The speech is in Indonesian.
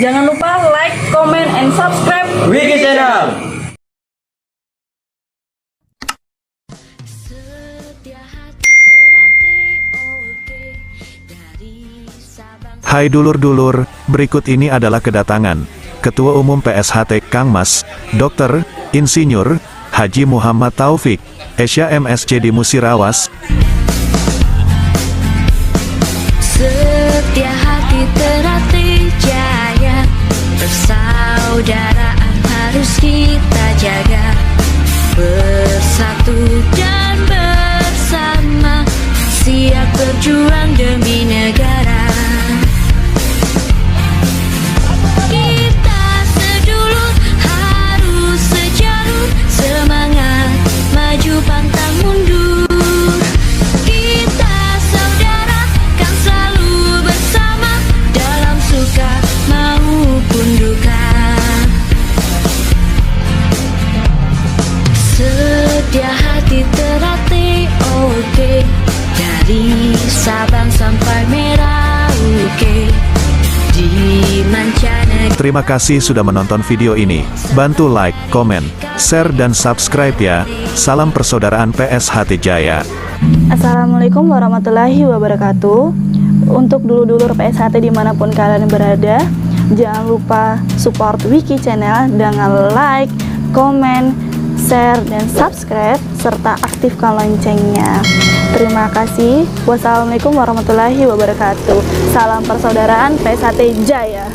Jangan lupa like, comment, and subscribe Wiki Channel. Hai dulur-dulur, berikut ini adalah kedatangan Ketua Umum PSHT Kang Mas, Dr. Insinyur Haji Muhammad Taufik, Esya MSc di Musirawas. Setia hati terhati jaya, persaudaraan harus kita jaga, bersatu dan bersama, siap berjuang demi negara. Kita sedulur harus sejalur, semangat maju pantang mundur. Kita saudara kan selalu bersama, dalam suka maupun duka. Setia hati terhati oke, dari Sabang sampai Merauke, di mancanegara. Terima kasih sudah menonton video ini. Bantu like, komen, share, dan subscribe ya. Salam persaudaraan PSHT Jaya. Assalamualaikum warahmatullahi wabarakatuh. Untuk dulur-dulur PSHT dimanapun kalian berada, jangan lupa support Wiki Channel dengan like, komen, share, dan subscribe, serta aktifkan loncengnya. Terima kasih. Wassalamualaikum warahmatullahi wabarakatuh. Salam persaudaraan PSHT Jaya.